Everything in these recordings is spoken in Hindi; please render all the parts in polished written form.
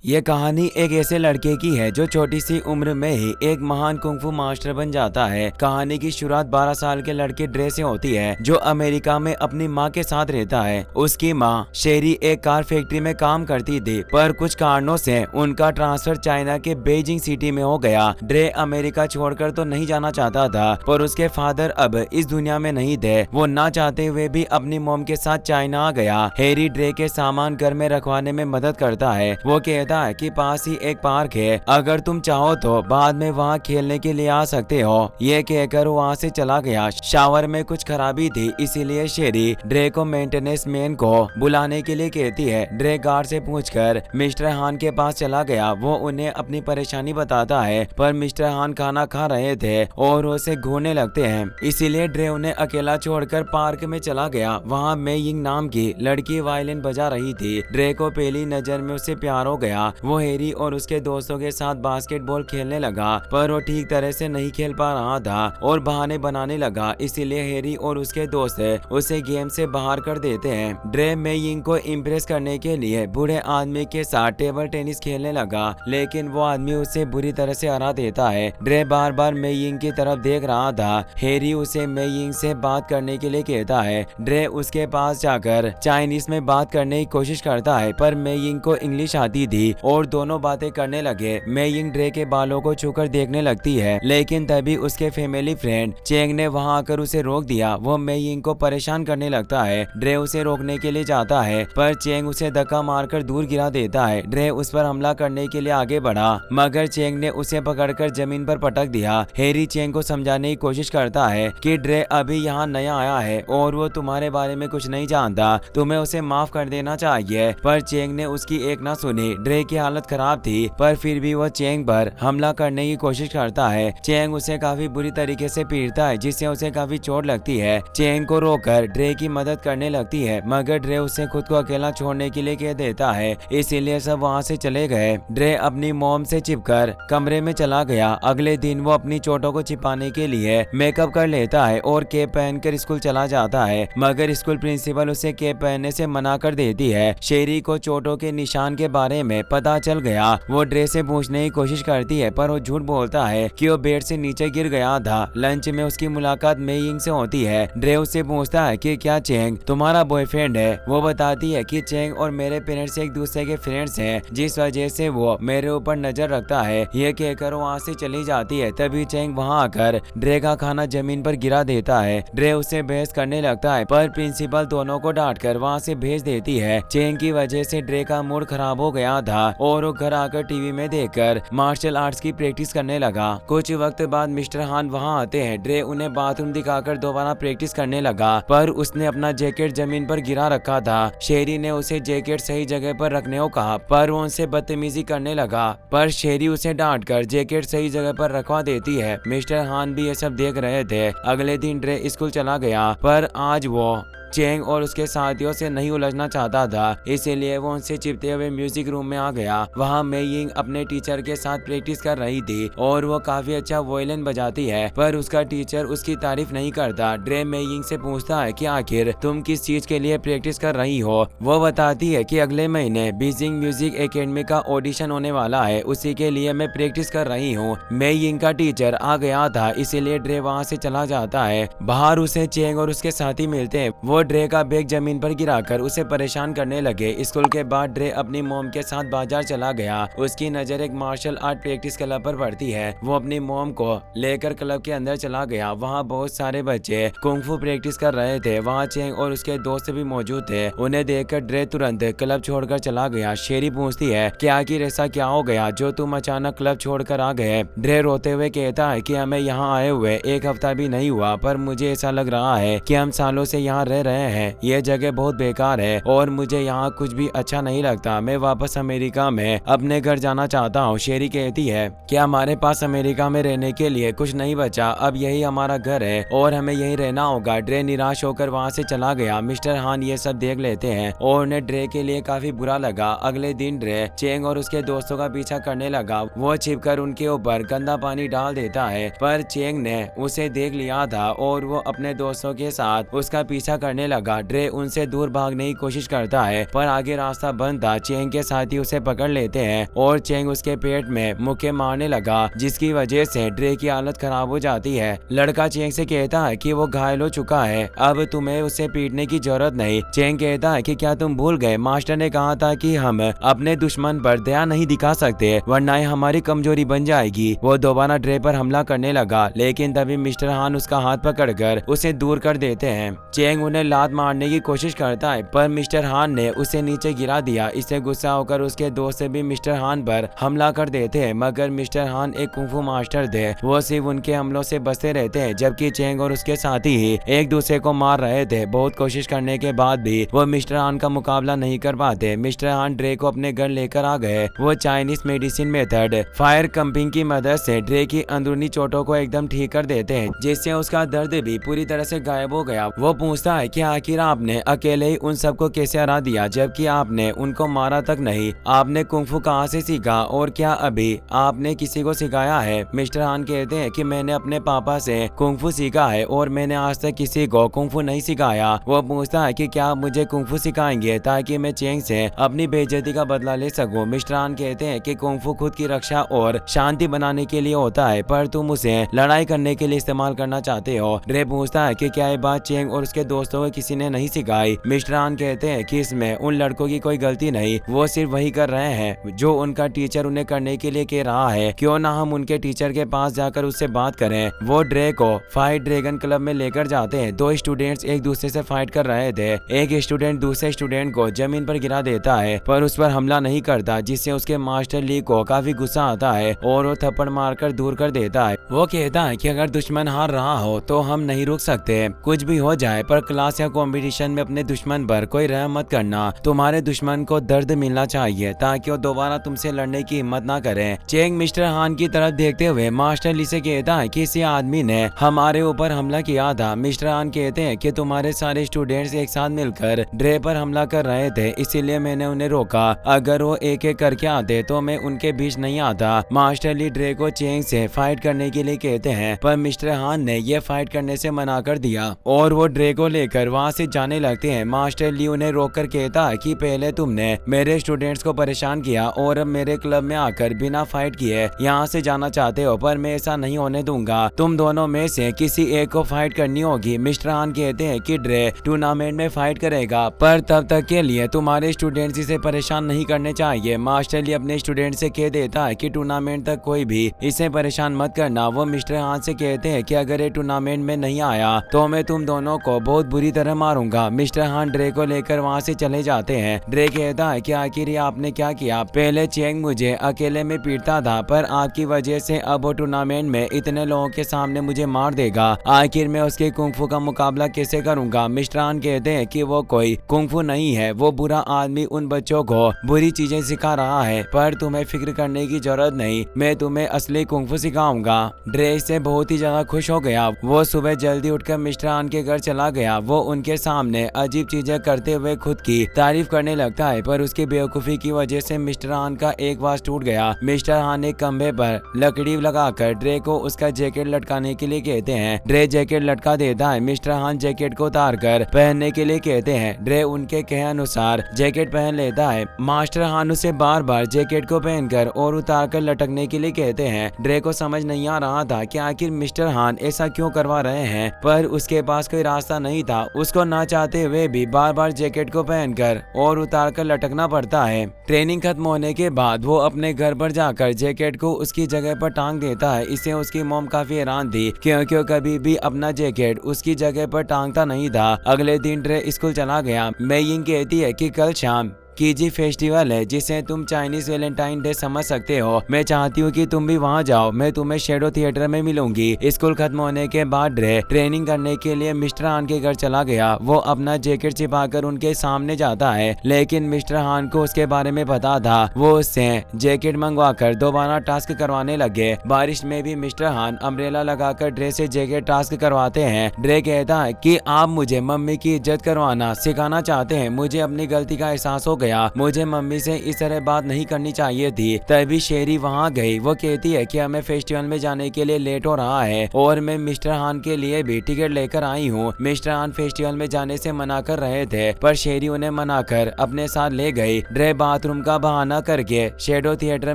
ये कहानी एक ऐसे लड़के की है जो छोटी सी उम्र में ही एक महान कुंफू मास्टर बन जाता है। कहानी की शुरुआत 12 साल के लड़के ड्रे से होती है, जो अमेरिका में अपनी माँ के साथ रहता है। उसकी माँ शेरी एक कार फैक्ट्री में काम करती थी, पर कुछ कारणों से उनका ट्रांसफर चाइना के बीजिंग सिटी में हो गया। ड्रे अमेरिका छोड़कर तो नहीं जाना चाहता था, पर उसके फादर अब इस दुनिया में नहीं थे। वो ना चाहते हुए भी अपनी मॉम के साथ चाइना आ गया। हैरी ड्रे के सामान घर में रखवाने में मदद करता है। वो कहता है कि पास ही एक पार्क है, अगर तुम चाहो तो बाद में वहाँ खेलने के लिए आ सकते हो। ये कहकर वहाँ से चला गया। शावर में कुछ खराबी थी, इसीलिए शेरी ड्रे को मेंटेनेंस मैन को बुलाने के लिए कहती है। ड्रे गार्ड से पूछकर मिस्टर हान के पास चला गया। वो उन्हें अपनी परेशानी बताता है, पर मिस्टर हान खाना खा रहे थे और उसे घूरने लगते हैं, इसीलिए ड्रे उन्हें अकेला छोड़कर पार्क में चला गया। वहाँ मे यिंग नाम की लड़की वायलिन बजा रही थी। ड्रे को पहली नजर में उससे प्यार हो गया। वो हैरी और उसके दोस्तों के साथ बास्केटबॉल खेलने लगा, पर वो ठीक तरह से नहीं खेल पा रहा था और बहाने बनाने लगा, इसीलिए हैरी और उसके दोस्त उसे गेम से बाहर कर देते हैं। ड्रे मे यिंग को इम्प्रेस करने के लिए बूढ़े आदमी के साथ टेबल टेनिस खेलने लगा, लेकिन वो आदमी उसे बुरी तरह से हरा देता है। ड्रे बार बार मे यिंग की तरफ देख रहा था। हैरी उसे मे यिंग से बात करने के लिए कहता है। ड्रे उसके पास जाकर चाइनीज में बात करने की कोशिश करता है, पर मे यिंग को इंग्लिश आती थी और दोनों बातें करने लगे। मे यिंग ड्रे के बालों को छूकर देखने लगती है, लेकिन तभी उसके फैमिली फ्रेंड चेंग ने वहां आकर उसे रोक दिया। वो मे यिंग को परेशान करने लगता है। ड्रे उसे रोकने के लिए जाता है, पर चेंग उसे धक्का मारकर दूर गिरा देता है। ड्रे उस पर हमला करने के लिए आगे बढ़ा, मगर चेंग ने उसे पकड़कर जमीन पर पटक दिया। हैरी चेंग को समझाने की कोशिश करता है कि ड्रे अभी यहाँ नया आया है और वो तुम्हारे बारे में कुछ नहीं जानता, तुम्हें उसे माफ कर देना चाहिए, पर चेंग ने उसकी एक ना सुनी। ड्रे की हालत खराब थी, पर फिर भी वो चेंग पर हमला करने की कोशिश करता है। चेंग उसे काफी बुरी तरीके से पीटता है, जिससे उसे काफी चोट लगती है। चेंग को रोककर ड्रे की मदद करने लगती है, मगर ड्रे उसे खुद को अकेला छोड़ने के लिए कह देता है, इसीलिए सब वहाँ से चले गए। ड्रे अपनी मॉम से चिपकर कमरे में चला गया। अगले दिन वो अपनी चोटों को छिपाने के लिए मेकअप कर लेता है और कैप पहनकर स्कूल चला जाता है, मगर स्कूल प्रिंसिपल उसे कैप पहनने से मना कर देती है। शेरी को चोटों के निशान के बारे में पता चल गया। वो ड्रे से पूछने की कोशिश करती है, पर वो झूठ बोलता है कि वो बेड से नीचे गिर गया था। लंच में उसकी मुलाकात मे यिंग से होती है। ड्रे उससे पूछता है कि क्या चेंग तुम्हारा बॉयफ्रेंड है। वो बताती है कि चेंग और मेरे पेरेंट्स एक दूसरे के फ्रेंड्स हैं, जिस वजह से वो मेरे ऊपर नजर रखता है। ये कहकर वहाँ से चली जाती है। तभी चेंग वहाँ आकर ड्रे का खाना जमीन पर गिरा देता है। ड्रे उससे बहस करने लगता है, पर प्रिंसिपल दोनों को डांटकर वहाँ से भेज देती है। चेंग की वजह से ड्रे का मूड खराब हो गया था और वो घर आकर टीवी में देखकर मार्शल आर्ट्स की प्रैक्टिस करने लगा। कुछ वक्त बाद मिस्टर हान वहां आते हैं। ड्रे उन्हें बाथरूम दिखाकर दोबारा प्रैक्टिस करने लगा, पर उसने अपना जैकेट जमीन पर गिरा रखा था। शेरी ने उसे जैकेट सही जगह पर रखने को कहा, पर वो उनसे बदतमीजी करने लगा, पर शेरी उसे डांटकर जैकेट सही जगह पर रखवा देती है। मिस्टर हान भी ये सब देख रहे थे। अगले दिन ड्रे स्कूल चला गया, पर आज वो चेंग और उसके साथियों से नहीं उलझना चाहता था, इसीलिए वो उनसे चिपते हुए म्यूजिक रूम में आ गया। वहाँ मे यिंग अपने टीचर के साथ प्रैक्टिस कर रही थी और वो काफी अच्छा वायलिन बजाती है, पर उसका टीचर उसकी तारीफ नहीं करता। ड्रे मे यिंग से पूछता है कि आखिर तुम किस चीज के लिए प्रैक्टिस कर रही हो। वो बताती है कि अगले महीने बीजिंग म्यूजिक एकेडमी का ऑडिशन होने वाला है, उसी के लिए मैं प्रैक्टिस कर रही हूँ। मे यिंग का टीचर आ गया था, इसीलिए ड्रे वहाँ से चला जाता है। बाहर उसे चेंग और उसके साथी मिलते हैं। वो ड्रे का बैग जमीन पर गिराकर उसे परेशान करने लगे। स्कूल के बाद ड्रे अपनी मॉम के साथ बाजार चला गया। उसकी नजर एक मार्शल आर्ट प्रैक्टिस क्लब पर पड़ती है। वो अपनी मॉम को लेकर क्लब के अंदर चला गया। वहाँ बहुत सारे बच्चे कुंफू प्रैक्टिस कर रहे थे। वहाँ चेंग और उसके दोस्त भी मौजूद थे। उन्हें देखकर ड्रे तुरंत क्लब छोड़कर चला गया। शेरी पूछती है कि आखिर ऐसा क्या हो गया जो तुम अचानक क्लब छोड़कर आ गए। ड्रे रोते हुए कहता है कि हमें यहाँ आए हुए एक हफ्ता भी नहीं हुआ, पर मुझे ऐसा लग रहा है कि हम सालों से यहाँ रह रहे हैं। ये जगह बहुत बेकार है और मुझे यहाँ कुछ भी अच्छा नहीं लगता। मैं वापस अमेरिका में अपने घर जाना चाहता हूँ। शेरी कहती है कि हमारे पास अमेरिका में रहने के लिए कुछ नहीं बचा, अब यही हमारा घर है और हमें यही रहना होगा। ड्रे निराश होकर वहाँ से चला गया। मिस्टर हान ये सब देख लेते हैं और उन्हें ड्रे के लिए काफी बुरा लगा। अगले दिन ड्रे चेंग और उसके दोस्तों का पीछा करने लगा। वो छिपकर उनके ऊपर गंदा पानी डाल देता है, पर चेंग ने उसे देख लिया था और वो अपने दोस्तों के साथ उसका पीछा करने मारने लगा। ड्रे उनसे दूर भागने की कोशिश करता है पर आगे रास्ता बंद था। चेंग के साथी उसे पकड़ लेते हैं और चेंग उसके पेट में मुक्के मारने लगा, जिसकी वजह से ड्रे की हालत खराब हो जाती है। लड़का चेंग से कहता है कि वो घायल हो चुका है, अब तुम्हें उसे पीटने की जरूरत नहीं। चेंग कहता है कि क्या तुम भूल गए, मास्टर ने कहा था कि हम अपने दुश्मन पर दया नहीं दिखा सकते वरना हमारी कमजोरी बन जाएगी। वो दोबारा ड्रे पर हमला करने लगा, लेकिन तभी मिस्टर हान उसका हाथ पकड़कर उसे दूर कर देते हैं। चेंग उन्हें लात मारने की कोशिश करता है पर मिस्टर हान ने उसे नीचे गिरा दिया। इससे गुस्सा होकर उसके दोस्त भी मिस्टर हान पर हमला कर देते हैं, मगर मिस्टर हान एक कुंफू मास्टर थे, वो सिर्फ उनके हमलों से बचते रहते हैं, जबकि चेंग और उसके साथी ही एक दूसरे को मार रहे थे। बहुत कोशिश करने के बाद भी वो मिस्टर हान का मुकाबला नहीं कर पाते। मिस्टर हान ड्रे को अपने घर लेकर आ गए। वो Chinese medicine method fire cupping की मदद से ड्रे की अंदरूनी चोटों को एकदम ठीक कर देते हैं, जिससे उसका दर्द भी पूरी तरह से गायब हो गया। वो पूछता है कि आखिर आपने अकेले ही उन सबको कैसे हरा दिया, जबकि आपने उनको मारा तक नहीं। आपने कुंफू कहाँ से सीखा और क्या अभी आपने किसी को सिखाया है? मिस्टर हान कहते हैं कि मैंने अपने पापा से कुंफू सीखा है और मैंने आज तक किसी को कुंफू नहीं सिखाया। वो पूछता है कि क्या आप मुझे कुंफू सिखाएंगे ताकि मैं चेंग से अपनी बेइज्जती का बदला ले सकूं। मिस्टर हान कहते हैं कि कुंफू खुद की रक्षा और शांति बनाने के लिए होता है, पर तुम उसे लड़ाई करने के लिए इस्तेमाल करना चाहते हो। ड्रे पूछता है कि क्या ये बात चेंग और उसके दोस्तों को किसी ने नहीं सिखाई। मिस्टर हान कहते हैं कि इसमें उन लड़कों की कोई गलती नहीं, वो सिर्फ वही कर रहे हैं जो उनका टीचर उन्हें करने के लिए कह रहा है। क्यों ना हम उनके टीचर के पास जाकर उससे बात करें। वो ड्रे को फाइट ड्रैगन क्लब में लेकर जाते हैं। दो स्टूडेंट्स एक दूसरे से फाइट कर रहे थे। एक स्टूडेंट दूसरे स्टूडेंट को जमीन पर गिरा देता है पर उस पर हमला नहीं करता, जिससे उसके मास्टर ली को काफी गुस्सा आता है और वो थप्पड़ मारकर दूर कर देता है। वो कहता है कि अगर दुश्मन हार रहा हो तो हम नहीं रुक सकते, कुछ भी हो जाए, पर क्लास या कंपटीशन में अपने दुश्मन पर कोई रहम मत करना। तुम्हारे दुश्मन को दर्द मिलना चाहिए ताकि वो दोबारा तुमसे लड़ने की हिम्मत ना करें। चेंग मिस्टर हान की तरफ देखते हुए मास्टर ली से कहता है कि किसी आदमी ने हमारे ऊपर हमला किया था। मिस्टर हान कहते हैं कि तुम्हारे सारे स्टूडेंट्स एक साथ मिलकर ड्रे पर हमला कर रहे थे, इसीलिए मैंने उन्हें रोका। अगर वो एक एक करके आते तो मैं उनके बीच नहीं आता। मास्टर ली ड्रे को चेंग से फाइट करने के लिए कहते हैं, पर मिस्टर हान ने ये फाइट करने से मना कर दिया और वो ड्रे को लेकर वहाँ से जाने लगते हैं। मास्टर ली उन्हें रोककर कहता है कि पहले तुमने मेरे स्टूडेंट्स को परेशान किया और अब मेरे क्लब में आकर बिना फाइट किए यहाँ से जाना चाहते हो, पर मैं ऐसा नहीं होने दूंगा। तुम दोनों में से किसी एक को फाइट करनी होगी। मिस्टर हान कहते हैं कि ड्रे टूर्नामेंट में फाइट करेगा, पर तब तक के लिए तुम्हारे स्टूडेंट्स इसे परेशान नहीं करने चाहिए। मास्टर ली अपने स्टूडेंट से कह देता है कि टूर्नामेंट तक कोई भी इसे परेशान मत करना। वो मिस्टर हान से कहते हैं कि अगर ये टूर्नामेंट में नहीं आया तो मैं तुम दोनों को बहुत बुरी तरह मारूंगा। मिस्टर हान ड्रे को लेकर वहाँ से चले जाते हैं। ड्रे कहता है कि आखिर ये आपने क्या किया? पहले चेंग मुझे अकेले में पीटता था, पर आपकी वजह से अब वो टूर्नामेंट में इतने लोगों के सामने मुझे मार देगा। आखिर मैं उसके कुंफू का मुकाबला कैसे करूंगा? मिस्टर हान कहते हैं कि वो कोई कुंफू नहीं है, वो बुरा आदमी उन बच्चों को बुरी चीजें सिखा रहा है, पर तुम्हें फिक्र करने की जरूरत नहीं, मैं तुम्हें असली कुंफू सिखाऊंगा। ड्रे से बहुत ही ज्यादा खुश हो गया। वो सुबह जल्दी उठकर मिस्टर हान के घर चला गया। वो उनके सामने अजीब चीजें करते हुए खुद की तारीफ करने लगता है, पर उसकी बेवकूफी की वजह से मिस्टर हान का एक वास टूट गया। मिस्टर हान ने खंभे पर लकड़ी लगाकर ड्रे को उसका जैकेट लटकाने के लिए कहते हैं। ड्रे जैकेट लटका देता है। मिस्टर हान जैकेट को उतार कर पहनने के लिए कहते हैं। ड्रे उनके कहे अनुसार जैकेट पहन लेता है। मास्टर हान उसे बार बार जैकेट को पहनकर और उतार कर लटकने के लिए कहते हैं। ड्रे को समझ नहीं आ रहा था कि आखिर मिस्टर हान ऐसा क्यों करवा रहे हैं, पर उसके पास कोई रास्ता नहीं था। उसको ना चाहते हुए भी बार बार जैकेट को पहनकर और उतार कर लटकना पड़ता है। ट्रेनिंग खत्म होने के बाद वो अपने घर पर जाकर जैकेट को उसकी जगह पर टांग देता है। इससे उसकी मॉम काफी हैरान थी क्योंकि कभी भी अपना जैकेट उसकी जगह पर टांगता नहीं था। अगले दिन ड्रे स्कूल चला गया। मैं यिंग कहती है कि कल शाम कीजी फेस्टिवल है, जिसे तुम चाइनीज वैलेंटाइन डे समझ सकते हो। मैं चाहती हूँ कि तुम भी वहाँ जाओ। मैं तुम्हें शेडो थिएटर में मिलूंगी। स्कूल खत्म होने के बाद ड्रे ट्रेनिंग करने के लिए मिस्टर हान के घर चला गया। वो अपना जैकेट छिपाकर उनके सामने जाता है, लेकिन मिस्टर हान को उसके बारे में पता था। वो उससे जैकेट मंगवाकर दोबारा टास्क करवाने लगे। बारिश में भी मिस्टर हान अम्ब्रेला लगाकर ड्रे से जैकेट टास्क करवाते हैं। ड्रे कहता है कि आप मुझे मम्मी की इज्जत करवाना सिखाना चाहते हैं। मुझे अपनी गलती का एहसास हो गया। गया, मुझे मम्मी से इस तरह बात नहीं करनी चाहिए थी। तभी शेरी वहाँ गई। वो कहती है कि हमें फेस्टिवल में जाने के लिए लेट हो रहा है और मैं मिस्टर हान के लिए भी टिकट लेकर आई हूँ। मिस्टर हान फेस्टिवल में जाने से मना कर रहे थे पर शेरी उन्हें मना कर अपने साथ ले गई। ड्रे बाथरूम का बहाना करके शेडो थिएटर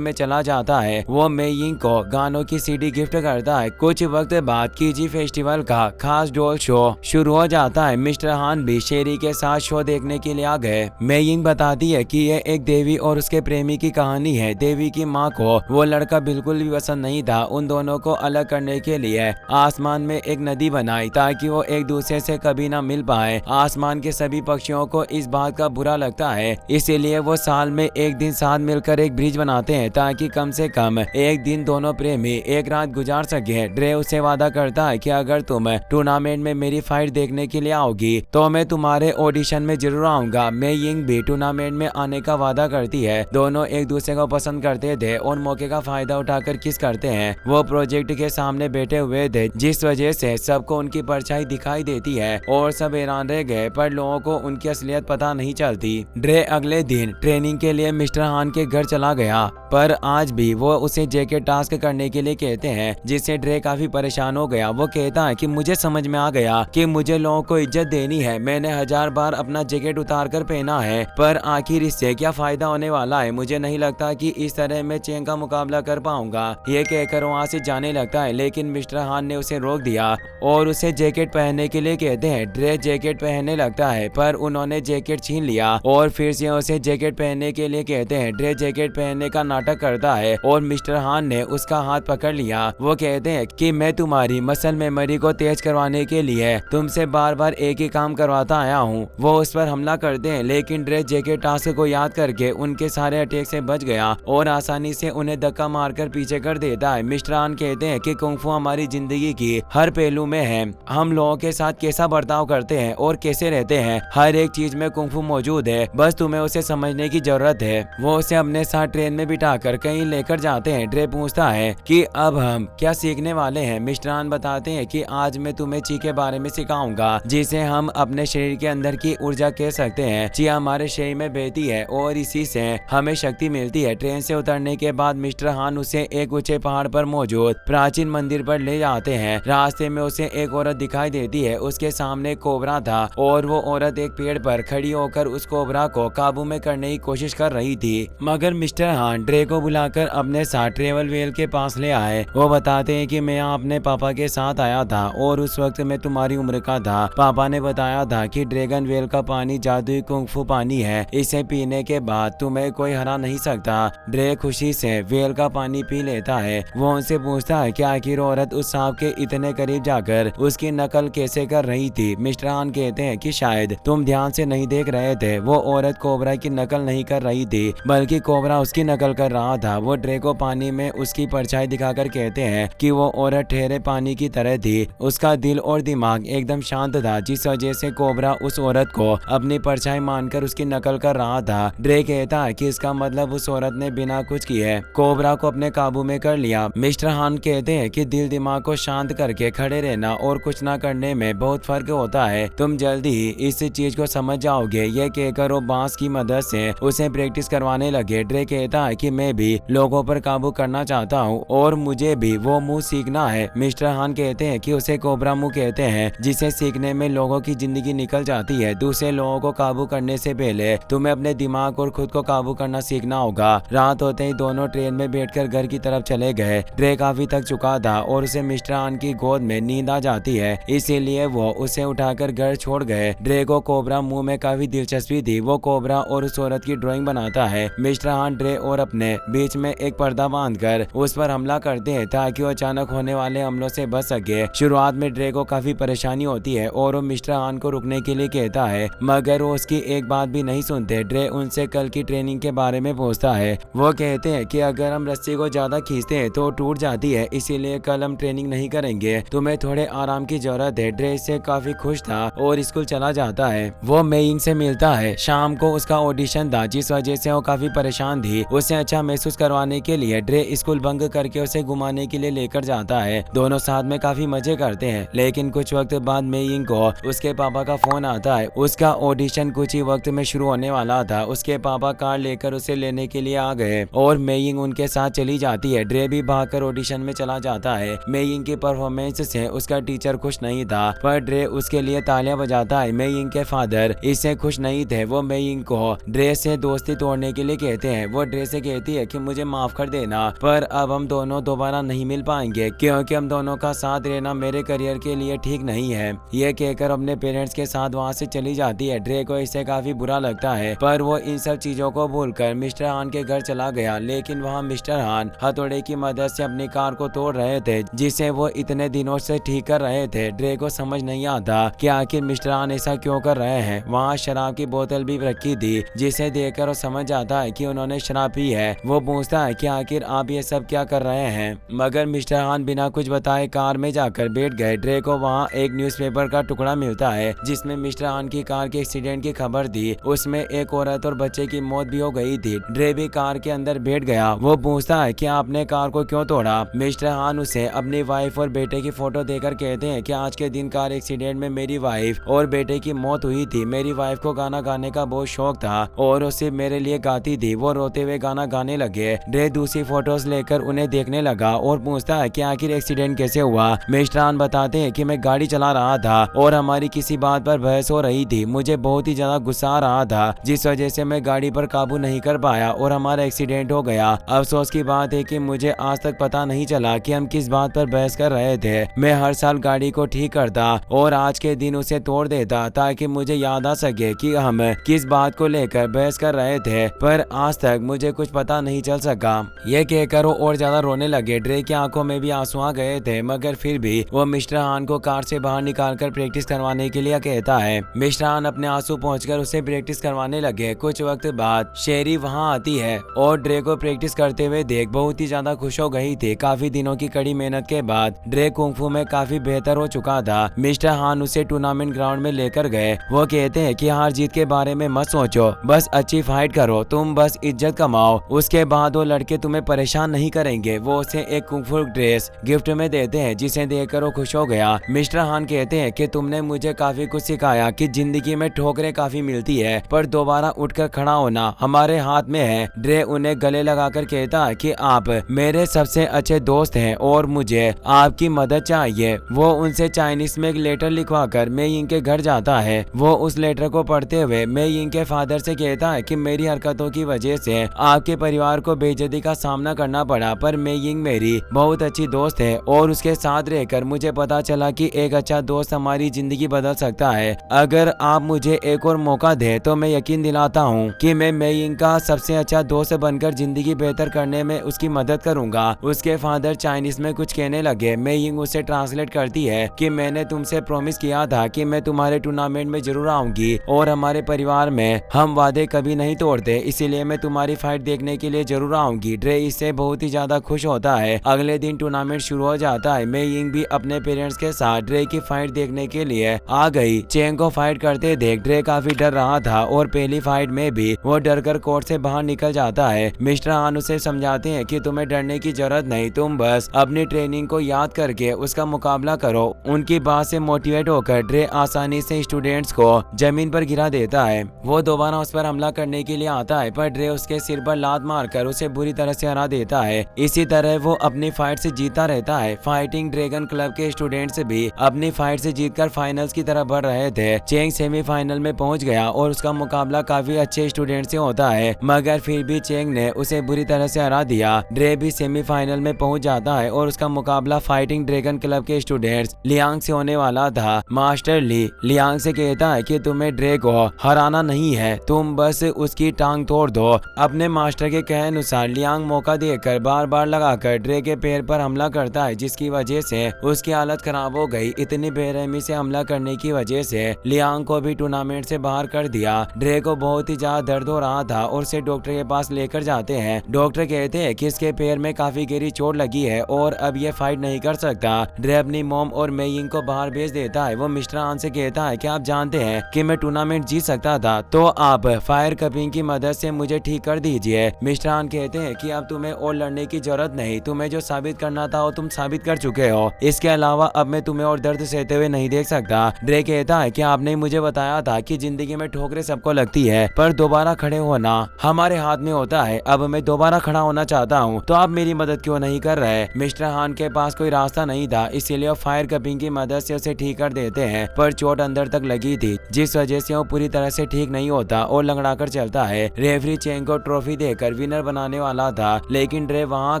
में चला जाता है। वो मे यिंग को गानों की सीडी गिफ्ट करता है। कुछ वक्त बाद कीजी फेस्टिवल का खास डोल शो शुरू हो जाता है। मिस्टर हान भी शेरी के साथ शो देखने के लिए आ गए। मे यिंग बताती है कि यह एक देवी और उसके प्रेमी की कहानी है। देवी की माँ को वो लड़का बिल्कुल भी पसंद नहीं था। उन दोनों को अलग करने के लिए आसमान में एक नदी बनाई ताकि वो एक दूसरे से कभी ना मिल पाए। आसमान के सभी पक्षियों को इस बात का बुरा लगता है, इसीलिए वो साल में एक दिन साथ मिलकर एक ब्रिज बनाते हैं ताकि कम से कम एक दिन दोनों प्रेमी एक रात गुजार सके। ड्रे उससे वादा करता है कि अगर तुम टूर्नामेंट में मेरी फाइट देखने के लिए आओगी तो मैं तुम्हारे ऑडिशन में जरूर आऊंगा। मे यिंग भी टूर्नामेंट में आने का वादा करती है। दोनों एक दूसरे को पसंद करते थे और मौके का फायदा उठाकर किस करते हैं। वो प्रोजेक्ट के सामने बैठे हुए थे जिस वजह से सबको उनकी परछाई दिखाई देती है और सब हैरान रह गए पर लोगों को उनकी असलियत पता नहीं चलती। ड्रे अगले दिन ट्रेनिंग के लिए मिस्टर हान के घर चला गया पर आज भी वो उसे जैकेट टास्क करने के लिए कहते हैं जिससे ड्रे काफी परेशान हो गया। वो कहता है कि मुझे समझ में आ गया कि मुझे लोगों को इज्जत देनी है। मैंने 1000 बार अपना जैकेट उतार कर पहना है पर आखिर इससे क्या फायदा होने वाला है। मुझे नहीं लगता कि इस तरह मैं चेन का मुकाबला कर पाऊंगा। ये कहकर वहाँ से जाने लगता है लेकिन मिस्टर हान ने उसे रोक दिया और उसे जैकेट पहनने के लिए कहते हैं। ड्रे जैकेट पहनने लगता है पर उन्होंने जैकेट छीन लिया और फिर से उसे जैकेट पहनने के लिए कहते हैं। ड्रे जैकेट पहनने का नाटक करता है और मिस्टर हान ने उसका हाथ पकड़ लिया। वो कहते हैं कि मैं तुम्हारी मसल मेमोरी को तेज करवाने के लिए तुमसे बार बार एक ही काम करवाता आया हूँ। वो उस पर हमला करते हैं लेकिन ड्रे जैकेट टास्क को याद करके उनके सारे अटैक से बच गया और आसानी से उन्हें धक्का मारकर पीछे कर देता है। मिस्टर हान कहते हैं कि कुंग-फू हमारी जिंदगी की हर पहलू में है। हम लोगों के साथ कैसा बर्ताव करते हैं और कैसे रहते हैं, हर एक चीज में कुंग-फू मौजूद है, बस तुम्हें उसे समझने की जरूरत है। वो उसे अपने साथ ट्रेन में बिठाकर कहीं लेकर जाते हैं। ड्रे पूछता है कि अब हम क्या सीखने वाले हैं। मिस्टर हान बताते हैं कि आज मैं तुम्हें ची के बारे में सिखाऊंगा जिसे हम अपने शरीर के अंदर की ऊर्जा कह सकते हैं। ची हमारे शरीर में बहती है और इसी से हमें शक्ति मिलती है। ट्रेन से उतरने के बाद मिस्टर हान उसे एक ऊंचे पहाड़ पर मौजूद प्राचीन मंदिर पर ले जाते हैं। रास्ते में उसे एक औरत दिखाई देती है। उसके सामने कोबरा था और वो औरत एक पेड़ पर खड़ी होकर उस कोबरा को काबू में करने की कोशिश कर रही थी। मगर मिस्टर हान ड्रे को बुलाकर अपने साथ ट्रेवल व्हील के पास ले आए। वो बताते हैं कि मैं यहाँ अपने पापा के साथ आया था और उस वक्त मैं तुम्हारी उम्र का था। पापा ने बताया था कि ड्रैगन व्हील का पानी जादुई कुंग-फू पानी है, इसे पीने के बाद तुम्हें कोई हरा नहीं सकता। ड्रे खुशी से व्हील का पानी पी लेता है। वो उनसे पूछता है कि आखिर औरत उस सांप के इतने करीब जाकर उसकी नकल कैसे कर रही थी। मिस्टर हान कहते हैं कि शायद तुम ध्यान से नहीं देख रहे थे। वो औरत कोबरा की नकल नहीं कर रही थी बल्कि कोबरा उसकी नकल कर रहा था। वो ड्रे को पानी में उसकी परछाई दिखाकर कहते हैं कि वो औरत ठहरे पानी की तरह थी। उसका दिल और दिमाग एकदम शांत था जिस वजह से कोबरा उस औरत को अपनी परछाई मानकर उसकी नकल कर रहा था। ड्रे कहता है कि इसका मतलब उस औरत ने बिना कुछ किए कोबरा को अपने काबू में कर लिया। मिस्टर हान कहते हैं कि दिल दिमाग को शांत करके खड़े रहना और कुछ ना करने में बहुत फर्क होता है। तुम जल्दी ही इस चीज को समझ जाओगे। ये कहकर वो बांस की मदद से उसे प्रैक्टिस करवाने लगे। ड्रे कहता है कि मैं भी लोगों पर काबू करना चाहता हूँ और मुझे भी वो मुंह सीखना है। मिस्टर हान कहते हैं कि उसे कोबरा मुंह कहते हैं जिसे सीखने में लोगों की जिंदगी निकल जाती है। दूसरे लोगों को काबू करने से पहले तुम्हें अपने दिमाग और खुद को काबू करना सीखना होगा। रात होते ही दोनों ट्रेन में बैठकर घर की तरफ चले गए। ड्रे काफी थक चुका था और उसे मिस्टर हान की गोद में नींद आ जाती है, इसीलिए वो उसे उठाकर घर छोड़ गए। ड्रे को कोबरा मुंह में काफी दिलचस्पी थी। वो कोबरा और उस औरत की ड्राइंग बनाता है। मिस्टर हान ड्रे और अपने बीच में एक पर्दा बांधकर उस पर हमला करते हैं ताकि वो अचानक होने वाले हमलों से बच सके। शुरुआत में ड्रे को काफी परेशानी होती है और वो मिस्टर हान को रुकने के लिए कहता है मगर वो उसकी एक बात भी नहीं सुनते। ड्रे उनसे कल की ट्रेनिंग के बारे में पूछता है। वो कहते हैं कि अगर हम रस्सी को ज्यादा खींचते हैं तो टूट जाती है, इसीलिए कल हम ट्रेनिंग नहीं करेंगे, तुम्हें थोड़े आराम की जरूरत है। ड्रे इससे काफी खुश था और स्कूल चला जाता है। वो मे यिंग से मिलता है। शाम को उसका ऑडिशन था जिस वजह से वो काफी परेशान थी। उसे अच्छा महसूस करवाने के लिए ड्रे स्कूल बंक करके उसे घुमाने के लिए लेकर जाता है। दोनों साथ में काफी मजे करते हैं लेकिन कुछ वक्त बाद मे यिंग को उसके पापा का फोन आता है। उसका ऑडिशन कुछ ही वक्त में शुरू होने वाला वाला था, उसके पापा कार लेकर उसे लेने के लिए आ गए और मेयिंग उनके साथ चली जाती है। ड्रे भी भागकर ऑडिशन में चला जाता है। मेयिंग की परफॉर्मेंस से उसका टीचर खुश नहीं था, पर ड्रे उसके लिए तालियां बजाता है। मेयिंग के फादर इससे खुश नहीं थे। वो मेयिंग को ड्रे से दोस्ती तोड़ने के लिए कहते हैं। वो ड्रे से कहती है कि मुझे माफ कर देना, पर अब हम दोनों दोबारा नहीं मिल पाएंगे क्योंकि हम दोनों का साथ रहना मेरे करियर के लिए ठीक नहीं है। ये कहकर अपने पेरेंट्स के साथ वहाँ से चली जाती है। ड्रे को इससे काफी बुरा लगता है, पर वो इन सब चीजों को भूलकर मिस्टर हान के घर चला गया। लेकिन वहाँ मिस्टर हान हथौड़े की मदद से अपनी कार को तोड़ रहे थे, जिसे वो इतने दिनों से ठीक कर रहे थे। ड्रे को समझ नहीं आता कि आखिर मिस्टर हान ऐसा क्यों कर रहे हैं। वहाँ शराब की बोतल भी रखी थी, जिसे देखकर वो समझ जाता है कि उन्होंने शराब पी है। वो पूछता है कि आखिर आप ये सब क्या कर रहे हैं, मगर मिस्टर हान बिना कुछ बताए कार में जाकर बैठ गए। ड्रे को वहाँ एक न्यूज़पेपर का टुकड़ा मिलता है, जिसमें मिस्टर हान की कार के एक्सीडेंट की खबर थी। उसमें एक औरत और बच्चे की मौत भी हो गई थी। ड्रे भी कार के अंदर बैठ गया। वो पूछता है कि आपने कार को क्यों तोड़ा। मिस्टर हान उसे अपनी वाइफ और बेटे की फोटो देकर कहते हैं कि आज के दिन कार एक्सीडेंट में मेरी वाइफ और बेटे की मौत हुई थी। मेरी वाइफ को गाना गाने का बहुत शौक था और वो सिर्फ मेरे लिए गाती थी। वो रोते हुए गाना गाने लगे। ड्रे दूसरी फोटोज लेकर उन्हें देखने लगा और पूछता है कि आखिर एक्सीडेंट कैसे हुआ। मिस्टर हान बताते हैं कि मैं गाड़ी चला रहा था और हमारी किसी बात पर बहस हो रही थी। मुझे बहुत ही ज्यादा गुस्सा आ रहा था, जिस वजह से मैं गाड़ी पर काबू नहीं कर पाया और हमारा एक्सीडेंट हो गया। अफसोस की बात है कि मुझे आज तक पता नहीं चला कि हम किस बात पर बहस कर रहे थे। मैं हर साल गाड़ी को ठीक करता और आज के दिन उसे तोड़ देता ताकि मुझे याद आ सके कि हम किस बात को लेकर बहस कर रहे थे, पर आज तक मुझे कुछ पता नहीं चल सका। यह कहकर वो और ज्यादा रोने लगे। ड्रे की आंखों में भी आंसू आ गए थे, मगर फिर भी वो मिस्टर हान को कार से बाहर निकालकर प्रैक्टिस करवाने के लिए कहता है। मिस्टर हान अपने आंसू पहुंचकर उसे प्रैक्टिस करवाने लगे। कुछ वक्त बाद शेरी वहां आती है और ड्रे को प्रैक्टिस करते हुए देख बहुत ही ज्यादा खुश हो गई थी। काफी दिनों की कड़ी मेहनत के बाद ड्रे कुंफू में काफी बेहतर हो चुका था। मिस्टर हान उसे टूर्नामेंट ग्राउंड में लेकर गए। वो कहते हैं कि हार जीत के बारे में मत सोचो, बस अच्छी फाइट करो, तुम बस इज्जत कमाओ, उसके बाद वो लड़के तुम्हें परेशान नहीं करेंगे। वो उसे एक कुंफू ड्रेस गिफ्ट में देते हैं, जिसे देखकर वो खुश हो गया। मिस्टर हान कहते हैं कि तुमने मुझे काफी कुछ सिखाया कि जिंदगी में ठोकरें काफी मिलती है, पर दोबारा उठकर खड़ा होना हमारे हाथ में है। ड्रे उन्हें गले लगाकर कहता है कि आप मेरे सबसे अच्छे दोस्त हैं और मुझे आपकी मदद चाहिए। वो उनसे चाइनीज में एक लेटर लिखवाकर मेयिंग के घर जाता है। वो उस लेटर को पढ़ते हुए मेयिंग के फादर से कहता है कि मेरी हरकतों की वजह से आपके परिवार को बेइज्जती का सामना करना पड़ा, पर मेयिंग मेरी बहुत अच्छी दोस्त है और उसके साथ रहकर मुझे पता चला कि एक अच्छा दोस्त हमारी जिंदगी बदल सकता है। अगर आप मुझे एक और मौका दे तो मैं यकीन दिलाता हूँ कि मैं मेयिंग का सबसे अच्छा दोस्त बनकर जिंदगी बेहतर करने में उसकी मदद करूंगा। उसके फादर चाइनीज में कुछ कहने लगे। मेयिंग उसे ट्रांसलेट करती है कि मैंने तुमसे प्रॉमिस किया था कि मैं तुम्हारे टूर्नामेंट में जरूर आऊंगी और हमारे परिवार में हम वादे कभी नहीं तोड़ते, इसीलिए मैं तुम्हारी फाइट देखने के लिए जरूर आऊंगी। ड्रे इससे बहुत ही ज्यादा खुश होता है। अगले दिन टूर्नामेंट शुरू हो जाता है। मेयिंग भी अपने पेरेंट्स के साथ ड्रे की फाइट देखने के लिए आ गई। चेंग को फाइट करते देख ड्रे काफी डर रहा था और पहली फाइट में भी वो डरकर कोर्ट से बाहर निकल जाता है। मिस्टर हान उसे समझाते हैं कि तुम्हें डरने की जरूरत नहीं, तुम बस अपनी ट्रेनिंग को याद करके उसका मुकाबला करो। उनकी बात से मोटिवेट होकर ड्रे आसानी से स्टूडेंट्स को जमीन पर गिरा देता है। वो दोबारा उस पर हमला करने के लिए आता है, पर ड्रे उसके सिर पर लात मारकर उसे बुरी तरह से हरा देता है। इसी तरह वो अपनी फाइट से जीता रहता है। फाइटिंग ड्रैगन क्लब के स्टूडेंट्स भी अपनी फाइट से जीतकर फाइनल्स की तरफ बढ़ रहे थे। चेंग सेमीफाइनल में पहुंच गया और उसका मुकाबला काफी अच्छे स्टूडेंट से होता है, मगर फिर भी चेंग ने उसे बुरी तरह से हरा दिया। ड्रे भी सेमीफाइनल में पहुंच जाता है और उसका मुकाबला फाइटिंग ड्रैगन क्लब के स्टूडेंट्स लियांग से होने वाला था। मास्टर ली लियांग से कहता है कि तुम्हें ड्रे को हराना नहीं है, तुम बस उसकी टांग तोड़ दो। अपने मास्टर के कहे अनुसार लियांग मौका देकर बार बार लगाकर ड्रे के पैर पर हमला करता है, जिसकी वजह से उसकी हालत खराब हो गई। इतनी बेरहमी से हमला करने की वजह से लियांग को भी टूर्नामेंट से बाहर कर दिया। ड्रे को बहुत ही ज्यादा दर्द हो रहा था और उसे डॉक्टर के पास लेकर जाते हैं। डॉक्टर कहते हैं कि इसके पैर में काफी गहरी चोट लगी है और अब ये फाइट नहीं कर सकता। ड्रे अपनी मॉम और मेयिंग को बाहर भेज देता है। वो मिस्टर हान से कहता है कि आप जानते हैं कि मैं टूर्नामेंट जीत सकता था, तो आप फायर कपिंग की मदद से मुझे ठीक कर दीजिए। मिस्टर हान कहते हैं कि अब तुम्हें और लड़ने की जरूरत नहीं, तुम्हें जो साबित करना था वो तुम साबित कर चुके हो। इसके अलावा अब मैं तुम्हें और दर्द सहते हुए नहीं देख सकता। ड्रे कहता है कि आपने मुझे बताया था कि जिंदगी में ठोकरें सबको लगती है, पर दोबारा खड़े होना हमारे हाथ में होता है। अब मैं दोबारा खड़ा होना चाहता हूँ, तो आप मेरी मदद क्यों नहीं कर रहे। मिस्टर हान के पास कोई रास्ता नहीं था, इसीलिए वो फायर कपिंग की मदद से उसे ठीक कर देते हैं, पर चोट अंदर तक लगी थी, जिस वजह से वो पूरी तरह से ठीक नहीं होता और लंगड़ा कर चलता है। रेफरी चेंग को ट्रॉफी देकर विनर बनाने वाला था, लेकिन ड्रे वहां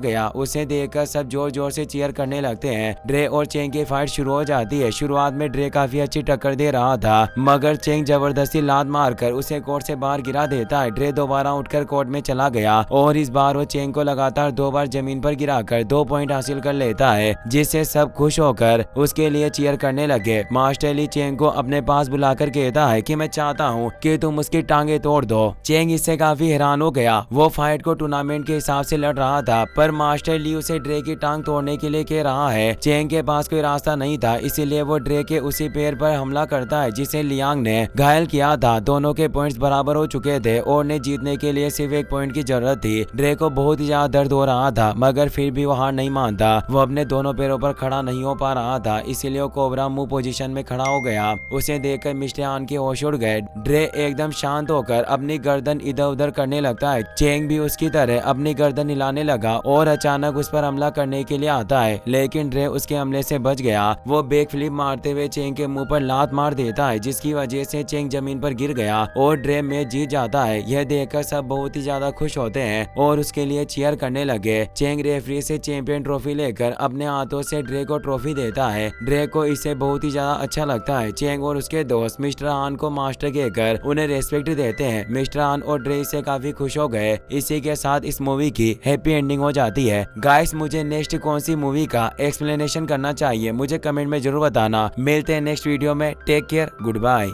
गया। उसे देखकर सब जोर जोर से चीयर करने लगते हैं। ड्रे और चेंग की फाइट शुरू हो जाती है। शुरुआत में ड्रे काफी अच्छी टक्कर दे रहा था, मगर चेंग जबरदस्ती लात मारकर उसे कोर्ट से बाहर गिरा देता है। ड्रे दोबारा उठकर कोर्ट में चला गया और इस बार वो चेंग को लगातार 2 बार जमीन पर गिराकर 2 पॉइंट हासिल कर लेता है, जिससे सब खुश होकर उसके लिए चीयर करने लगे। मास्टर ली चेंग को अपने पास बुलाकर कहता है कि मैं चाहता हूँ कि तुम उसकी टांगे तोड़ दो। चेंग इससे काफी हैरान हो गया। वो फाइट को टूर्नामेंट के हिसाब से लड़ रहा था, पर मास्टर ली उसे ड्रे की टांग तोड़ने के लिए कह रहा है। चेंग के पास कोई रास्ता नहीं था, इसीलिए वो ड्रे के उसी पैर पर हमला करता है जिसे लियांग ने घायल किया था। दोनों के पॉइंट्स बराबर हो चुके थे और ने जीतने के लिए सिर्फ 1 पॉइंट की जरूरत थी। ड्रे को बहुत ही ज्यादा दर्द हो रहा था, मगर फिर भी वो हार नहीं मानता। वो अपने दोनों पैरों पर खड़ा नहीं हो पा रहा था, इसीलिए वो कोबरा मुंह पोजीशन में खड़ा हो गया। उसे देखकर मिस्टर हान के होश उड़ गए। ड्रे एकदम शांत होकर अपनी गर्दन इधर उधर करने लगता है। चेंग भी उसकी तरह अपनी गर्दन हिलाने लगा और अचानक उस पर हमला करने के लिए आता है, लेकिन ड्रे उसके हमले से बच गया। वो बैक फ्लिप मारते हुए चेंग के मुंह पर लात मार देता है, जिसकी वजह से चेंग जमीन पर गिर गया और ड्रे मैच जीत जाता है। यह देखकर सब बहुत ही ज्यादा खुश होते हैं और उसके लिए चीयर करने लगे। चेंग रेफरी से चैंपियन ट्रॉफी लेकर अपने हाथों से ड्रे को ट्रॉफी देता है। ड्रे को इससे बहुत ही ज्यादा अच्छा लगता है। चेंग और उसके दोस्त मिस्टर हान को मास्टर कहकर उन्हें रेस्पेक्ट देते हैं। मिस्टर हान और ड्रे से काफी खुश हो गए। इसी के साथ इस मूवी की हैप्पी एंडिंग हो जाती है। गाइस, मुझे नेक्स्ट कौन सी मूवी का एक्सप्लेनेशन करना चाहिए मुझे कमेंट में जरूर बताना। मिलते हैं नेक्स्ट वीडियो में। Take care, good bye.